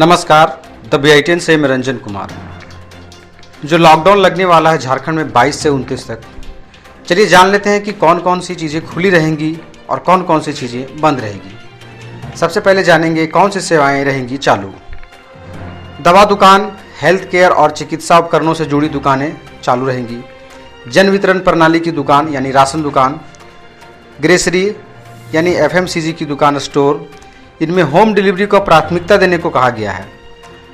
नमस्कार, the BITN से मैं रंजन कुमार। जो लॉकडाउन लगने वाला है झारखंड में 22 से 29 तक, चलिए जान लेते हैं कि कौन कौन सी चीज़ें खुली रहेंगी और कौन कौन सी चीज़ें बंद रहेगी। सबसे पहले जानेंगे कौन सी सेवाएं रहेंगी चालू। दवा दुकान, हेल्थ केयर और चिकित्सा उपकरणों से जुड़ी दुकानें चालू रहेंगी। जन वितरण प्रणाली की दुकान यानी राशन दुकान, ग्रेसरी यानी FMCG की दुकान, स्टोर, इनमें होम डिलीवरी को प्राथमिकता देने को कहा गया है।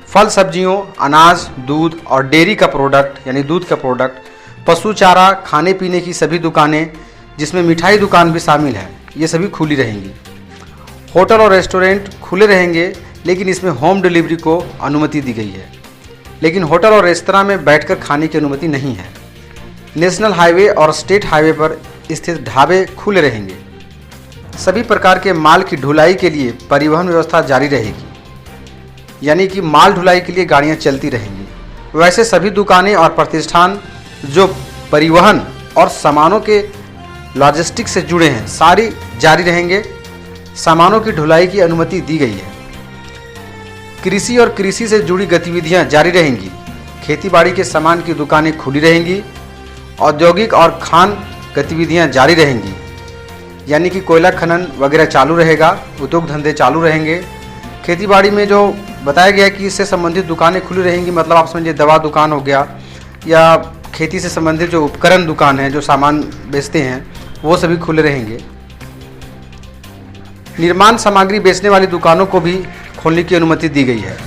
फल सब्जियों, अनाज, दूध और डेयरी का प्रोडक्ट यानी दूध का प्रोडक्ट, पशु चारा, खाने पीने की सभी दुकानें जिसमें मिठाई दुकान भी शामिल है, ये सभी खुली रहेंगी। होटल और रेस्टोरेंट खुले रहेंगे, लेकिन इसमें होम डिलीवरी को अनुमति दी गई है। लेकिन होटल और रेस्तरां में बैठकर खाने की अनुमति नहीं है। नेशनल हाईवे और स्टेट हाईवे पर स्थित ढाबे खुले रहेंगे। सभी प्रकार के माल की ढुलाई के लिए परिवहन व्यवस्था जारी रहेगी, यानी कि माल ढुलाई के लिए गाड़ियां चलती रहेंगी। वैसे सभी दुकानें और प्रतिष्ठान जो परिवहन और सामानों के लॉजिस्टिक्स से जुड़े हैं, सारी जारी रहेंगे। सामानों की ढुलाई की अनुमति दी गई है। कृषि और कृषि से जुड़ी गतिविधियां जारी रहेंगी। खेतीबाड़ी के सामान की दुकानें खुली रहेंगी। औद्योगिक और खान गतिविधियां जारी रहेंगी, यानी कि कोयला खनन वगैरह चालू रहेगा, उद्योग धंधे चालू रहेंगे। खेतीबाड़ी में जो बताया गया कि इससे संबंधित दुकानें खुली रहेंगी, मतलब आप समझिए दवा दुकान हो गया या खेती से संबंधित जो उपकरण दुकान है, जो सामान बेचते हैं, वो सभी खुले रहेंगे। निर्माण सामग्री बेचने वाली दुकानों को भी खोलने की अनुमति दी गई है।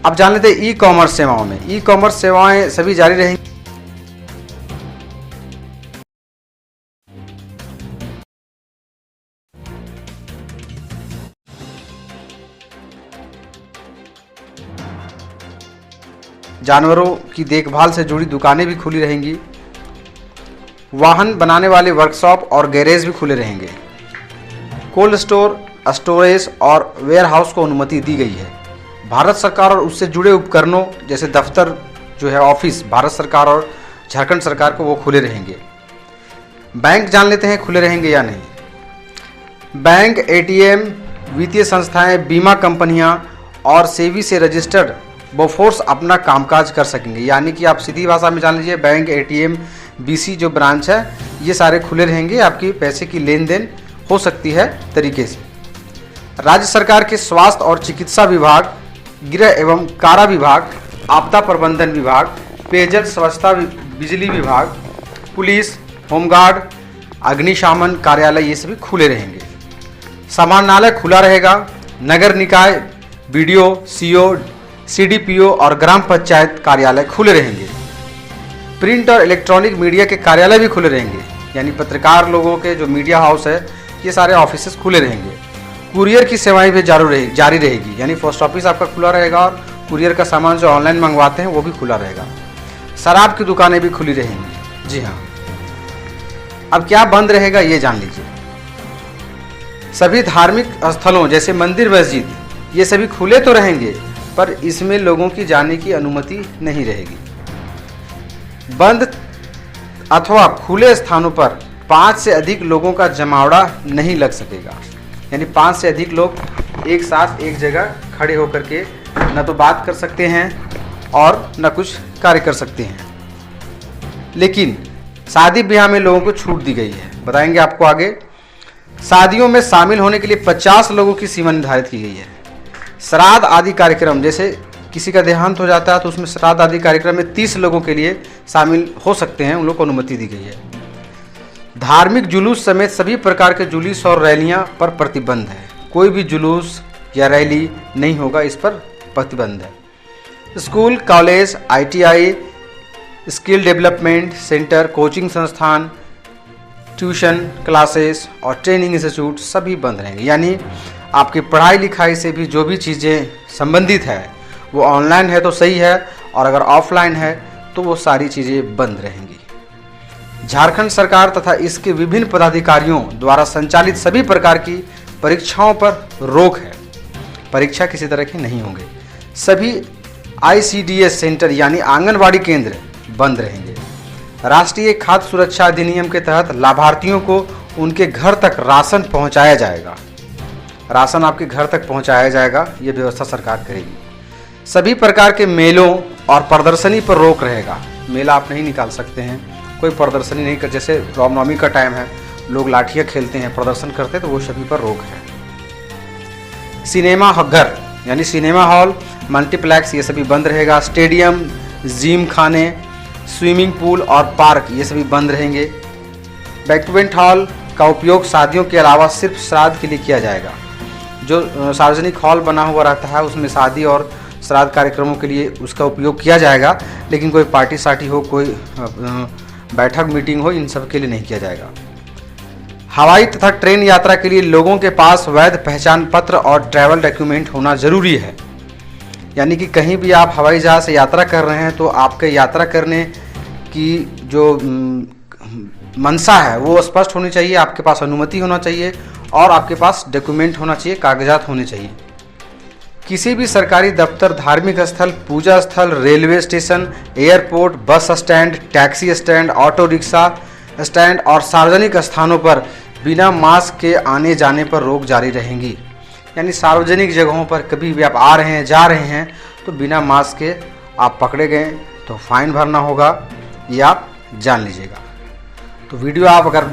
अब जान लेते हैं ई-कॉमर्स सेवाओं में। ई-कॉमर्स सेवाएं सभी जारी रहेंगी। जानवरों की देखभाल से जुड़ी दुकानें भी खुली रहेंगी। वाहन बनाने वाले वर्कशॉप और गैरेज भी खुले रहेंगे। कोल्ड स्टोर, स्टोरेज और वेयरहाउस को अनुमति दी गई है। भारत सरकार और उससे जुड़े उपकरणों जैसे दफ्तर जो है, ऑफिस, भारत सरकार और झारखंड सरकार को वो खुले रहेंगे। बैंक जान लेते हैं खुले रहेंगे या नहीं। बैंक, ATM, वित्तीय संस्थाएं, बीमा कंपनियां और सेबी से रजिस्टर्ड बफोर्स अपना कामकाज कर सकेंगे, यानी कि आप सीधी भाषा में जान लीजिए, बैंक, ATM, BC जो ब्रांच है, ये सारे खुले रहेंगे। आपकी पैसे की लेन देन हो सकती है तरीके से। राज्य सरकार के स्वास्थ्य और चिकित्सा विभाग, गृह एवं कारा विभाग, आपदा प्रबंधन विभाग, पेयजल स्वच्छता, बिजली विभाग, पुलिस, होमगार्ड, अग्निशमन कार्यालय, ये सभी खुले रहेंगे। समाहरणालय खुला रहेगा। नगर निकाय, BDO, CO, CDPO और ग्राम पंचायत कार्यालय खुले रहेंगे। प्रिंट और इलेक्ट्रॉनिक मीडिया के कार्यालय भी खुले रहेंगे, यानी पत्रकार लोगों के जो मीडिया हाउस है, ये सारे ऑफिसेस खुले रहेंगे। कुरियर की सेवाएं भी जारी रहेगी, यानी पोस्ट ऑफिस आपका खुला रहेगा और कुरियर का सामान जो ऑनलाइन मंगवाते हैं वो भी खुला रहेगा। शराब की दुकानें भी खुली रहेंगी। जी हाँ। अब क्या बंद रहेगा ये जान लीजिए। सभी धार्मिक स्थलों जैसे मंदिर, मस्जिद, ये सभी खुले तो रहेंगे, पर इसमें लोगों की जाने की अनुमति नहीं रहेगी। बंद अथवा खुले स्थानों पर 5 से अधिक लोगों का जमावड़ा नहीं लग सकेगा, यानी 5 से अधिक लोग एक साथ एक जगह खड़े होकर के न तो बात कर सकते हैं और न कुछ कार्य कर सकते हैं। लेकिन शादी ब्याह में लोगों को छूट दी गई है, बताएंगे आपको आगे। शादियों में शामिल होने के लिए 50 लोगों की सीमा निर्धारित की गई है। श्राद्ध आदि कार्यक्रम, जैसे किसी का देहांत हो जाता है तो उसमें श्राद्ध आदि कार्यक्रम में 30 लोगों के लिए शामिल हो सकते हैं, उन लोगों को अनुमति दी गई है। धार्मिक जुलूस समेत सभी प्रकार के जुलूस और रैलियां पर प्रतिबंध है। कोई भी जुलूस या रैली नहीं होगा, इस पर प्रतिबंध है। School, college, ITI, skill development centre, coaching संस्थान, ट्यूशन क्लासेस और ट्रेनिंग इंस्टीट्यूट सभी बंद रहेंगे, यानी आपकी पढ़ाई लिखाई से भी जो भी चीज़ें संबंधित है वो ऑनलाइन है तो सही है, और अगर ऑफलाइन है तो वो सारी चीज़ें बंद रहेंगी। झारखंड सरकार तथा इसके विभिन्न पदाधिकारियों द्वारा संचालित सभी प्रकार की परीक्षाओं पर रोक है। परीक्षा किसी तरह के नहीं होंगे। सभी ICDS सेंटर यानी आंगनवाड़ी केंद्र बंद रहेंगे। राष्ट्रीय खाद्य सुरक्षा अधिनियम के तहत लाभार्थियों को उनके घर तक राशन पहुंचाया जाएगा। राशन आपके घर तक पहुंचाया जाएगा, ये व्यवस्था सरकार करेगी। सभी प्रकार के मेलों और प्रदर्शनी पर रोक रहेगा। मेला आप नहीं निकाल सकते हैं, कोई प्रदर्शनी नहीं कर, जैसे रामनवमी का टाइम है, लोग लाठियाँ खेलते हैं, प्रदर्शन करते हैं, तो वो सभी पर रोक है। सिनेमा घर यानी सिनेमा हॉल, मल्टीप्लेक्स ये सभी बंद रहेगा। स्टेडियम, जिम खाने, स्विमिंग पूल और पार्क ये सभी बंद रहेंगे। बैंक्वेट हॉल का उपयोग शादियों के अलावा सिर्फ श्राद्ध के लिए किया जाएगा। जो सार्वजनिक हॉल बना हुआ रहता है उसमें शादी और श्राद्ध कार्यक्रमों के लिए उसका उपयोग किया जाएगा, लेकिन कोई पार्टी सार्टी हो, कोई बैठक मीटिंग हो, इन सब के लिए नहीं किया जाएगा। हवाई तथा ट्रेन यात्रा के लिए लोगों के पास वैध पहचान पत्र और ट्रैवल डॉक्यूमेंट होना जरूरी है। यानी कि कहीं भी आप हवाई जहाज से यात्रा कर रहे हैं तो आपके यात्रा करने की जो मंशा है वो स्पष्ट होनी चाहिए, आपके पास अनुमति होना चाहिए और आपके पास डॉक्यूमेंट होना चाहिए, कागजात होने चाहिए। किसी भी सरकारी दफ्तर, धार्मिक स्थल, पूजा स्थल, railway station, airport, bus stand, taxi stand, auto rickshaw stand और सार्वजनिक स्थानों पर बिना मास्क के आने जाने पर रोक जारी रहेंगी। यानी सार्वजनिक जगहों पर कभी भी आप आ रहे हैं, जा रहे हैं तो बिना मास्क के आप पकड़े गए तो फाइन भरना होगा, ये आप जान लीजिएगा। तो वीडियो आप अगर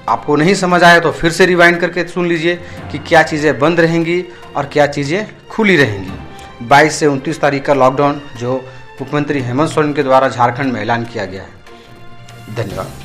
आपको नहीं समझ आए तो फिर से रिवाइंड करके सुन लीजिए कि क्या चीज़ें बंद रहेंगी और क्या चीज़ें खुली रहेंगी। 22 से 29 तारीख का लॉकडाउन जो मुख्यमंत्री हेमंत सोरेन के द्वारा झारखंड में ऐलान किया गया है। धन्यवाद।